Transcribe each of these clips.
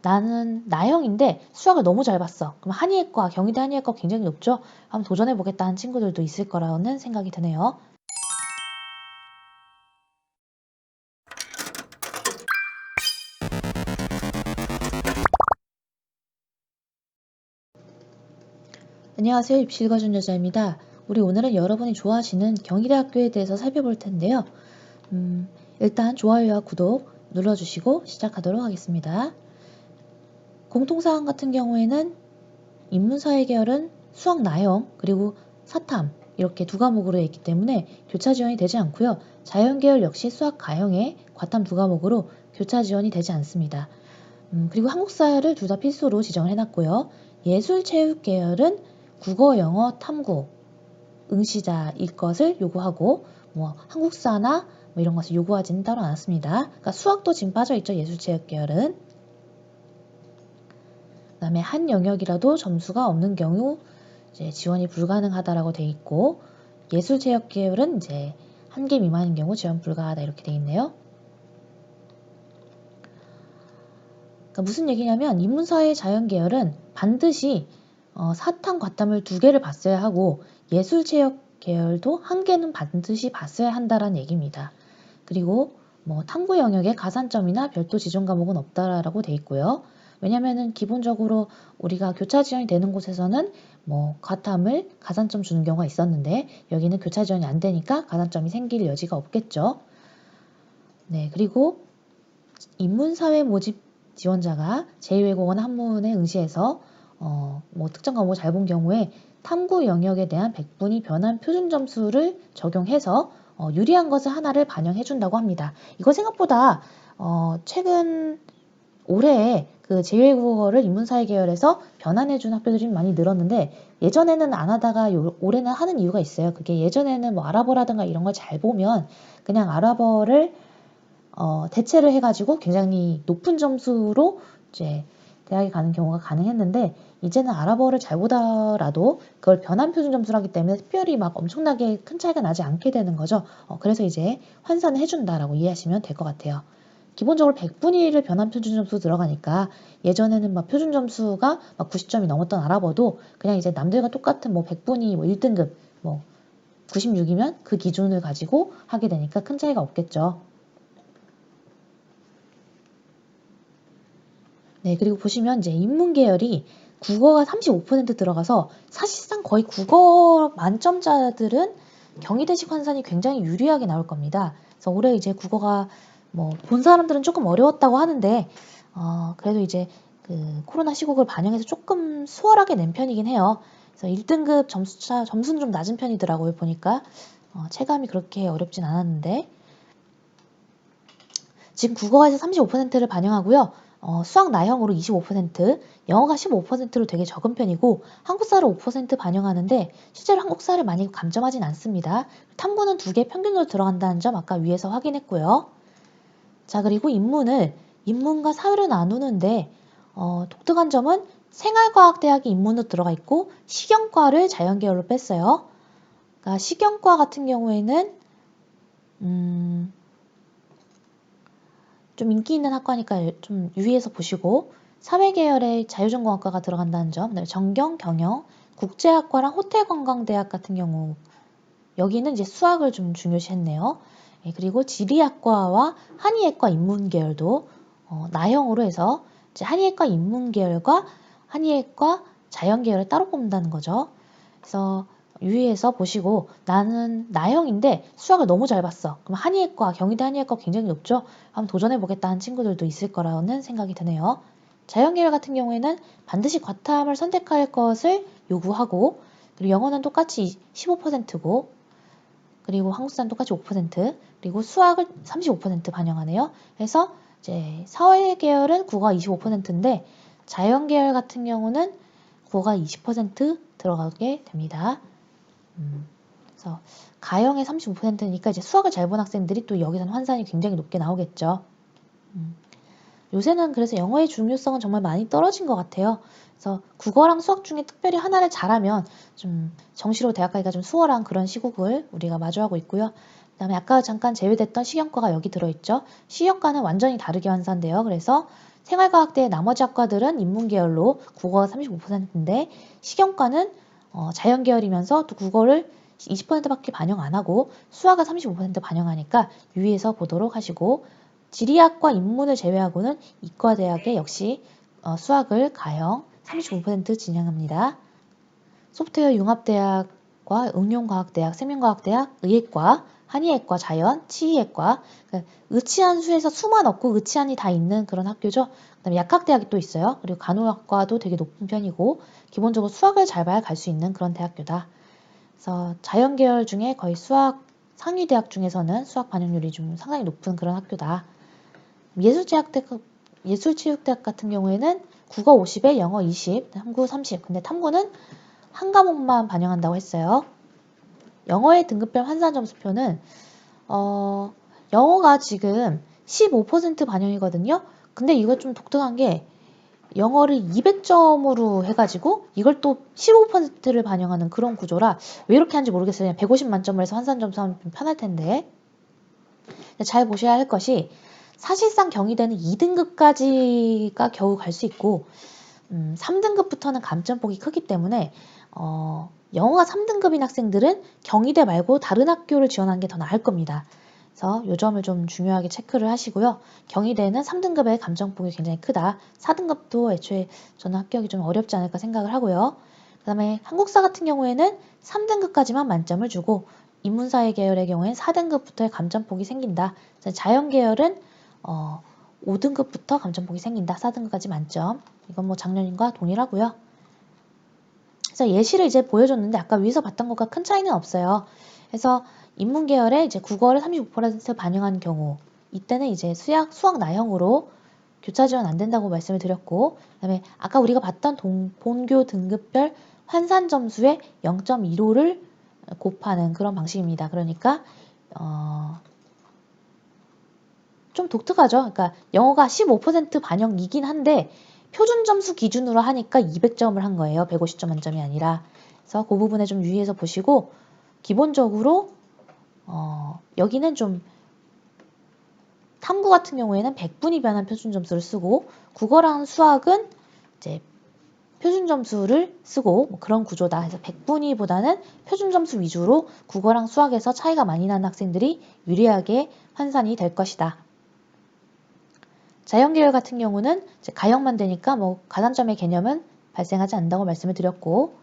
나는 나형인데 수학을 너무 잘 봤어. 그럼 한의예과, 경희대 한의예과 굉장히 높죠? 한번 도전해보겠다 하는 친구들도 있을 거라는 생각이 드네요. 안녕하세요. 입시 읽어준 여자입니다. 우리 오늘은 여러분이 좋아하시는 경희대학교에 대해서 살펴볼 텐데요. 일단 좋아요와 구독 눌러주시고 시작하도록 하겠습니다. 공통사항 같은 경우에는 인문사회 계열은 수학 나형 그리고 사탐 이렇게 두 과목으로 있기 때문에 교차 지원이 되지 않고요. 자연계열 역시 수학 가형에 과탐 두 과목으로 교차 지원이 되지 않습니다. 그리고 한국사를 둘 다 필수로 지정을 해놨고요. 예술체육 계열은 국어, 영어, 탐구, 응시자일 것을 요구하고 한국사나 이런 것을 요구하지는 따로 않았습니다. 그러니까 수학도 지금 빠져있죠. 예술체육 계열은. 그 다음에 한 영역이라도 점수가 없는 경우 이제 지원이 불가능하다라고 돼 있고 예술체육 계열은 이제 1개 미만인 경우 지원 불가하다 이렇게 돼 있네요. 그러니까 무슨 얘기냐면 인문사회 자연계열은 반드시 사탐, 과탐을 2개를 봤어야 하고 예술체육 계열도 1개는 반드시 봤어야 한다라는 얘기입니다. 그리고 탐구 영역에 가산점이나 별도 지정 과목은 없다라고 돼 있고요. 왜냐면은 기본적으로 우리가 교차 지원이 되는 곳에서는 과탐을 가산점 주는 경우가 있었는데 여기는 교차 지원이 안 되니까 가산점이 생길 여지가 없겠죠. 네, 그리고 인문사회 모집 지원자가 제2외국어나 한문에 응시해서 특정 과목을 잘 본 경우에 탐구 영역에 대한 100분위 변환 표준 점수를 적용해서 유리한 것을 하나를 반영해 준다고 합니다. 이거 생각보다 최근 올해 그 제2외국어를 인문사회 계열에서 변환해 준 학교들이 많이 늘었는데 예전에는 안 하다가 올해는 하는 이유가 있어요. 그게 예전에는 아랍어라든가 이런 걸 잘 보면 그냥 아랍어를 대체를 해가지고 굉장히 높은 점수로 이제 대학에 가는 경우가 가능했는데 이제는 아랍어를 잘 보더라도 그걸 변환 표준 점수로 하기 때문에 특별히 엄청나게 큰 차이가 나지 않게 되는 거죠. 그래서 이제 환산을 해준다라고 이해하시면 될 것 같아요. 기본적으로 100분위 1을 변환 표준 점수 들어가니까 예전에는 표준 점수가 90점이 넘었던 아랍어도 그냥 이제 남들과 똑같은 100분위 1등급 96이면 그 기준을 가지고 하게 되니까 큰 차이가 없겠죠. 네, 그리고 보시면 이제 인문 계열이 국어가 35% 들어가서 사실상 거의 국어 만점자들은 경희대식 환산이 굉장히 유리하게 나올 겁니다. 그래서 올해 이제 국어가 본 사람들은 조금 어려웠다고 하는데 그래도 이제 그 코로나 시국을 반영해서 조금 수월하게 낸 편이긴 해요. 그래서 1등급 점수는 좀 낮은 편이더라고요. 보니까 체감이 그렇게 어렵진 않았는데 지금 국어에서 35%를 반영하고요. 수학 나형으로 25%, 영어가 15%로 되게 적은 편이고 한국사를 5% 반영하는데 실제로 한국사를 많이 감점하진 않습니다. 탐구는 2개 평균으로 들어간다는 점 아까 위에서 확인했고요. 자, 그리고 인문과 사회로 나누는데 독특한 점은 생활과학대학이 인문으로 들어가 있고 식영과를 자연계열로 뺐어요. 그러니까 식영과 같은 경우에는 좀 인기 있는 학과니까 좀 유의해서 보시고 사회계열의 자유전공학과가 들어간다는 점, 그다음에 정경, 경영, 국제학과랑 호텔관광대학 같은 경우 여기는 이제 수학을 좀 중요시했네요. 예, 그리고 지리학과와 한의예과 인문계열도 나형으로 해서 이제 한의예과 인문계열과 한의예과 자연계열을 따로 뽑는다는 거죠. 그래서 유의해서 보시고 나는 나형인데 수학을 너무 잘 봤어. 그럼 한의예과, 경희대 한의예과 굉장히 높죠? 한번 도전해보겠다 하는 친구들도 있을 거라는 생각이 드네요. 자연계열 같은 경우에는 반드시 과탐을 선택할 것을 요구하고 그리고 영어는 똑같이 15%고 그리고 한국사는 똑같이 5% 그리고 수학을 35% 반영하네요. 그래서 이제 사회계열은 국어가 25%인데 자연계열 같은 경우는 국어가 20% 들어가게 됩니다. 그래서 가형의 35%니까 이제 수학을 잘 본 학생들이 또 여기서는 환산이 굉장히 높게 나오겠죠. 요새는 그래서 영어의 중요성은 정말 많이 떨어진 것 같아요. 그래서 국어랑 수학 중에 특별히 하나를 잘하면 좀 정시로 대학 가기가 좀 수월한 그런 시국을 우리가 마주하고 있고요. 그 다음에 아까 잠깐 제외됐던 식영과가 여기 들어있죠. 식영과는 완전히 다르게 환산돼요. 그래서 생활과학대의 나머지 학과들은 인문계열로 국어가 35%인데 식영과는 자연계열이면서 또 국어를 20%밖에 반영 안 하고 수학을 35% 반영하니까 유의해서 보도록 하시고, 지리학과 인문을 제외하고는 이과대학에 역시 수학을 가형 35% 진행합니다. 소프트웨어 융합대학과 응용과학대학, 생명과학대학, 의예과, 한의예과, 자연, 치의예과, 그러니까 의치한 수에서 수만 없고 의치한이 다 있는 그런 학교죠. 그다음에 약학대학이 또 있어요. 그리고 간호학과도 되게 높은 편이고 기본적으로 수학을 잘 봐야 갈 수 있는 그런 대학교다. 그래서 자연계열 중에 거의 수학 상위 대학 중에서는 수학 반영률이 좀 상당히 높은 그런 학교다. 예술체육대학 같은 경우에는 국어 50에 영어 20, 탐구 30. 근데 탐구는 한 과목만 반영한다고 했어요. 영어의 등급별 환산 점수표는 영어가 지금 15% 반영이거든요. 근데 이거 좀 독특한 게 영어를 200점으로 해가지고 이걸 또 15%를 반영하는 그런 구조라 왜 이렇게 하는지 모르겠어요. 그냥 150 만점을 해서 환산 점수 하면 좀 편할 텐데. 잘 보셔야 할 것이 사실상 경희대는 2등급까지가 겨우 갈 수 있고 3등급부터는 감점폭이 크기 때문에 영어가 3등급인 학생들은 경희대 말고 다른 학교를 지원하는 게 더 나을 겁니다. 그래서 이 점을 좀 중요하게 체크를 하시고요. 경희대는 3등급의 감점폭이 굉장히 크다. 4등급도 애초에 저는 합격이 좀 어렵지 않을까 생각을 하고요. 그 다음에 한국사 같은 경우에는 3등급까지만 만점을 주고 인문사회 계열의 경우에는 4등급부터의 감점폭이 생긴다. 자연 계열은 5등급부터 감점폭이 생긴다. 4등급까지 만점. 이건 뭐 작년과 동일하고요. 그래서 예시를 이제 보여줬는데 아까 위에서 봤던 것과 큰 차이는 없어요. 그래서 인문 계열에 이제 국어를 35% 반영한 경우, 이때는 이제 수학 나형으로 교차 지원 안 된다고 말씀을 드렸고, 그다음에 아까 우리가 봤던 본교 등급별 환산 점수의 0.15를 곱하는 그런 방식입니다. 그러니까 좀 독특하죠. 그러니까 영어가 15% 반영이긴 한데 표준 점수 기준으로 하니까 200점을 한 거예요. 150점 만점이 아니라. 그래서 그 부분에 좀 유의해서 보시고, 기본적으로 여기는 좀 탐구 같은 경우에는 100분위 변환 표준 점수를 쓰고 국어랑 수학은 이제 표준 점수를 쓰고 뭐 그런 구조다. 그래서 100분위보다는 표준 점수 위주로 국어랑 수학에서 차이가 많이 나는 학생들이 유리하게 환산이 될 것이다. 자연계열 같은 경우는 이제 가형만 되니까 뭐 가산점의 개념은 발생하지 않는다고 말씀을 드렸고,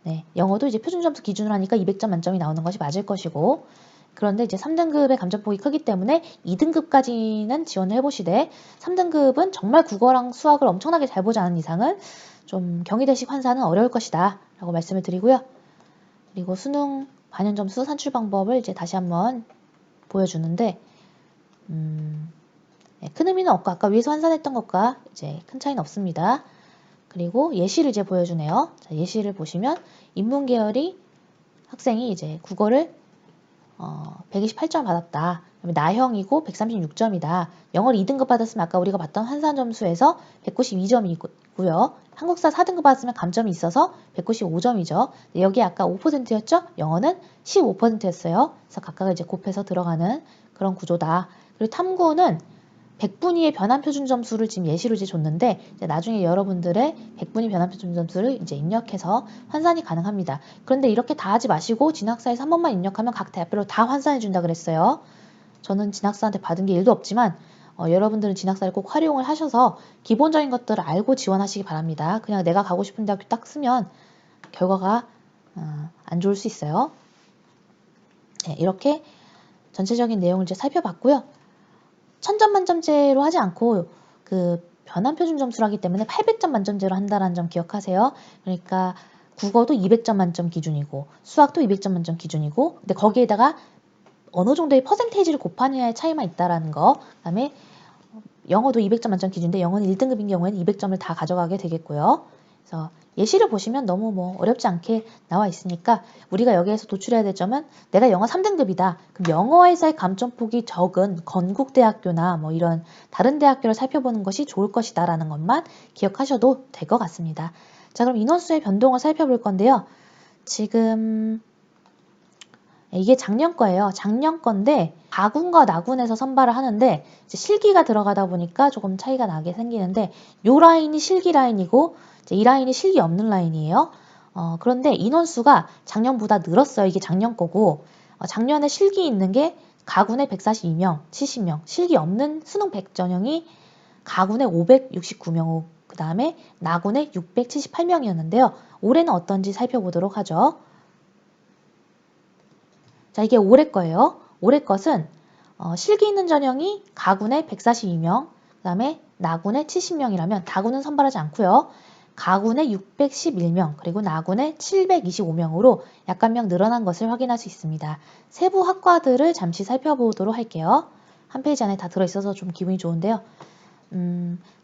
네, 영어도 이제 표준 점수 기준으로 하니까 200점 만점이 나오는 것이 맞을 것이고, 그런데 이제 3등급의 감점폭이 크기 때문에 2등급까지는 지원을 해보시되 3등급은 정말 국어랑 수학을 엄청나게 잘 보지 않은 이상은 좀 경희대식 환산은 어려울 것이다 라고 말씀을 드리고요. 그리고 수능 반영 점수 산출 방법을 이제 다시 한번 보여주는데 큰 의미는 없고 아까 위에서 환산했던 것과 이제 큰 차이는 없습니다. 그리고 예시를 이제 보여주네요. 자, 예시를 보시면 인문 계열이 학생이 이제 국어를 128점 받았다. 그다음에 나형이고 136점이다. 영어를 2등급 받았으면 아까 우리가 봤던 환산 점수에서 192점이고요. 한국사 4등급 받았으면 감점이 있어서 195점이죠. 여기 아까 5%였죠? 영어는 15%였어요. 그래서 각각을 이제 곱해서 들어가는 그런 구조다. 그리고 탐구는 100분위의 변환 표준 점수를 지금 예시로 이제 줬는데 이제 나중에 여러분들의 100분위 변환 표준 점수를 이제 입력해서 환산이 가능합니다. 그런데 이렇게 다 하지 마시고 진학사에서 한 번만 입력하면 각 대학별로 다 환산해 준다 그랬어요. 저는 진학사한테 받은 게 1도 없지만 여러분들은 진학사를 꼭 활용을 하셔서 기본적인 것들을 알고 지원하시기 바랍니다. 그냥 내가 가고 싶은 대학교 딱 쓰면 결과가 안 좋을 수 있어요. 네, 이렇게 전체적인 내용을 이제 살펴봤고요. 1000점 만점제로 하지 않고 그 변환 표준 점수를 하기 때문에 800점 만점제로 한다는 점 기억하세요. 그러니까 국어도 200점 만점 기준이고 수학도 200점 만점 기준이고 근데 거기에다가 어느 정도의 퍼센테이지를 곱하느냐의 차이만 있다라는 거. 그다음에 영어도 200점 만점 기준인데 영어는 1등급인 경우에는 200점을 다 가져가게 되겠고요. 그래서 예시를 보시면 너무 뭐 어렵지 않게 나와 있으니까 우리가 여기에서 도출해야 될 점은 내가 영어 3등급이다. 그럼 영어에서의 감점폭이 적은 건국대학교나 뭐 이런 다른 대학교를 살펴보는 것이 좋을 것이다 라는 것만 기억하셔도 될 것 같습니다. 자, 그럼 인원수의 변동을 살펴볼 건데요. 지금 이게 작년 거예요. 작년 건데 가군과 나군에서 선발을 하는데 이제 실기가 들어가다 보니까 조금 차이가 나게 생기는데 요 라인이 실기 라인이고 이제 이 라인이 실기 없는 라인이에요. 그런데 인원수가 작년보다 늘었어요. 이게 작년 거고 작년에 실기 있는 게 가군에 142명, 70명, 실기 없는 수능 100 전형이 가군에 569명, 그 다음에 나군에 678명이었는데요. 올해는 어떤지 살펴보도록 하죠. 자, 이게 올해 거예요. 올해 것은 실기 있는 전형이 가군에 142명, 그 다음에 나군에 70명이라면 다군은 선발하지 않고요. 가군에 611명, 그리고 나군에 725명으로 약간명 늘어난 것을 확인할 수 있습니다. 세부 학과들을 잠시 살펴보도록 할게요. 한 페이지 안에 다 들어있어서 좀 기분이 좋은데요.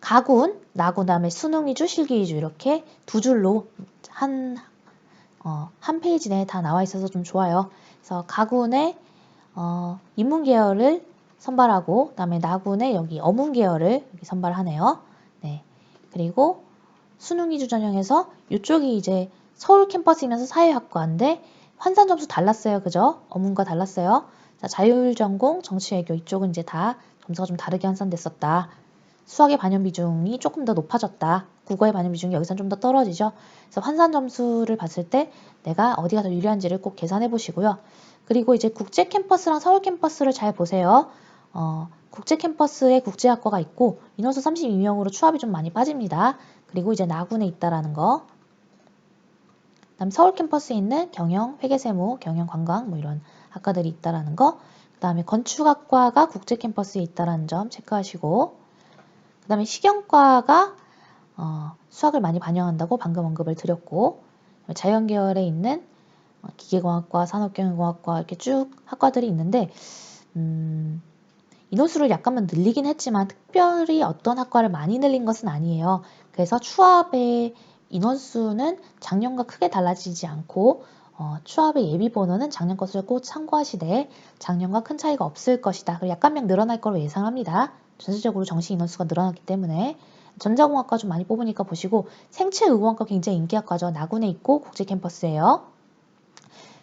가군, 나군, 다음에 수능 위주, 실기 위주 이렇게 두 줄로 한 페이지 내에 다 나와 있어서 좀 좋아요. 그래서 가군의 인문 계열을 선발하고, 그다음에 나군의 여기 어문 계열을 여기 선발하네요. 네. 그리고 수능 위주 전형에서 이쪽이 이제 서울 캠퍼스이면서 사회학과인데 환산 점수 달랐어요. 그죠? 어문과 달랐어요. 자, 자율전공, 정치외교 이쪽은 이제 다 점수가 좀 다르게 환산됐었다. 수학의 반영 비중이 조금 더 높아졌다. 국어의 반영 비중이 여기서는 좀 더 떨어지죠. 그래서 환산 점수를 봤을 때 내가 어디가 더 유리한지를 꼭 계산해 보시고요. 그리고 이제 국제 캠퍼스랑 서울 캠퍼스를 잘 보세요. 국제 캠퍼스에 국제학과가 있고 인원수 32명으로 추합이 좀 많이 빠집니다. 그리고 이제 나군에 있다라는 거. 그다음 서울 캠퍼스에 있는 경영, 회계세무, 경영관광 뭐 이런 학과들이 있다라는 거. 그다음에 건축학과가 국제 캠퍼스에 있다라는 점 체크하시고. 그다음에 식영과가 수학을 많이 반영한다고 방금 언급을 드렸고, 자연계열에 있는 기계공학과, 산업경영공학과 이렇게 쭉 학과들이 있는데 인원수를 약간만 늘리긴 했지만 특별히 어떤 학과를 많이 늘린 것은 아니에요. 그래서 추합의 인원수는 작년과 크게 달라지지 않고 추합의 예비번호는 작년 것을 꼭 참고하시되 작년과 큰 차이가 없을 것이다. 그리고 약간씩 늘어날 거로 예상합니다. 전체적으로 정시 인원수가 늘어났기 때문에 전자공학과 좀 많이 뽑으니까 보시고 생체의공학과 굉장히 인기학과죠. 나군에 있고 국제 캠퍼스예요.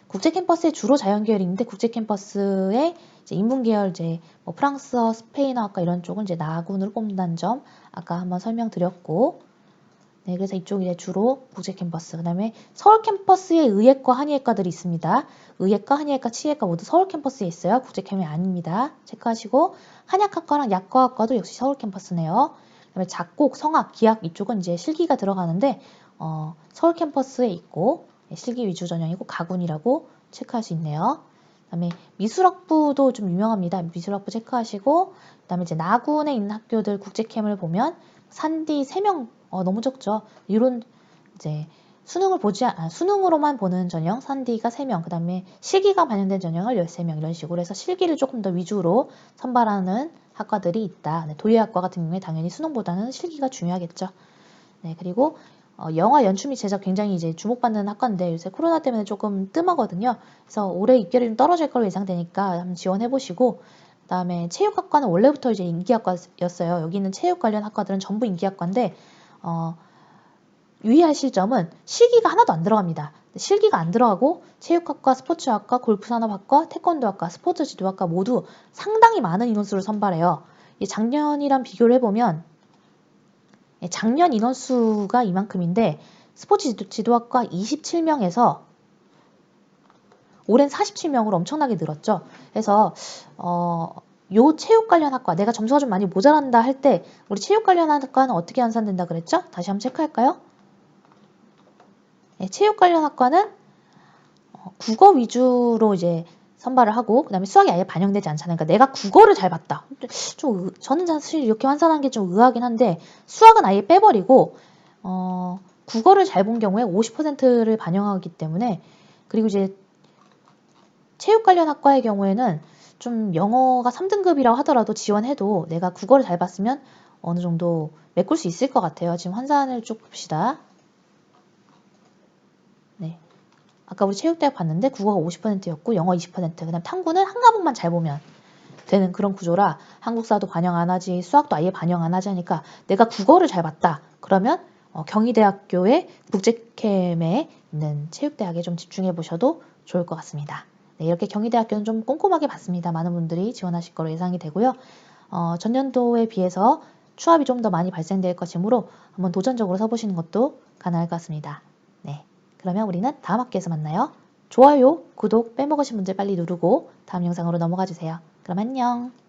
국제 캠퍼스에 주로 자연 계열이 있는데 국제 캠퍼스에 이제 인문 계열 이제 뭐 프랑스어, 스페인어학과 이런 쪽은 이제 나군을 뽑는다는 점 아까 한번 설명드렸고, 네, 그래서 이쪽이 이제 주로 국제 캠퍼스. 그다음에 서울 캠퍼스에 의예과, 한의예과들이 있습니다. 의예과, 한의예과, 치의예과 모두 서울 캠퍼스에 있어요. 국제 캠이 아닙니다. 체크하시고 한약학과랑 약과학과도 역시 서울 캠퍼스네요. 그다음에 작곡, 성악, 기악 이쪽은 이제 실기가 들어가는데 서울 캠퍼스에 있고 실기 위주 전형이고 가군이라고 체크할 수 있네요. 그다음에 미술학부도 좀 유명합니다. 미술학부 체크하시고, 그다음에 이제 나군에 있는 학교들 국제캠을 보면 산디 3명 너무 적죠. 이런 이제 수능으로만 보는 전형 산디가 3명, 그다음에 실기가 반영된 전형을 13명 이런 식으로 해서 실기를 조금 더 위주로 선발하는 학과들이 있다. 네, 도예학과 같은 경우에 당연히 수능보다는 실기가 중요하겠죠. 네, 그리고 영화 연출 및 제작 굉장히 이제 주목받는 학과인데 요새 코로나 때문에 조금 뜸하거든요. 그래서 올해 입결이 좀 떨어질 걸로 예상되니까 한번 지원해보시고, 그다음에 체육학과는 원래부터 이제 인기학과였어요. 여기 있는 체육 관련 학과들은 전부 인기학과인데 유의하실 점은 실기가 하나도 안 들어갑니다. 실기가 안 들어가고 체육학과, 스포츠학과, 골프산업학과, 태권도학과, 스포츠지도학과 모두 상당히 많은 인원수를 선발해요. 작년이랑 비교를 해보면 작년 인원수가 이만큼인데 스포츠 지도학과 27명에서 올해는 47명으로 엄청나게 늘었죠. 그래서 요 체육 관련 학과, 내가 점수가 좀 많이 모자란다 할 때 우리 체육 관련 학과는 어떻게 환산된다 그랬죠? 다시 한번 체크할까요? 네, 체육 관련 학과는 국어 위주로 이제 선발을 하고, 그 다음에 수학이 아예 반영되지 않잖아요. 그러니까 내가 국어를 잘 봤다. 저는 사실 이렇게 환산한 게 좀 의아하긴 한데, 수학은 아예 빼버리고, 국어를 잘 본 경우에 50%를 반영하기 때문에, 그리고 이제 체육 관련 학과의 경우에는 좀 영어가 3등급이라고 하더라도 지원해도 내가 국어를 잘 봤으면 어느 정도 메꿀 수 있을 것 같아요. 지금 환산을 쭉 봅시다. 네. 아까 우리 체육대학 봤는데 국어가 50%였고 영어 20%, 그다음 탐구는 한 과목만 잘 보면 되는 그런 구조라 한국사도 반영 안 하지 수학도 아예 반영 안 하지 하니까 내가 국어를 잘 봤다. 그러면 경희대학교의 국제캠에 있는 체육대학에 좀 집중해 보셔도 좋을 것 같습니다. 네, 이렇게 경희대학교는 좀 꼼꼼하게 봤습니다. 많은 분들이 지원하실 거로 예상이 되고요. 전년도에 비해서 추합이 좀 더 많이 발생될 것이므로 한번 도전적으로 써보시는 것도 가능할 것 같습니다. 네, 그러면 우리는 다음 학기에서 만나요. 좋아요, 구독 빼먹으신 분들 빨리 누르고 다음 영상으로 넘어가 주세요. 그럼 안녕.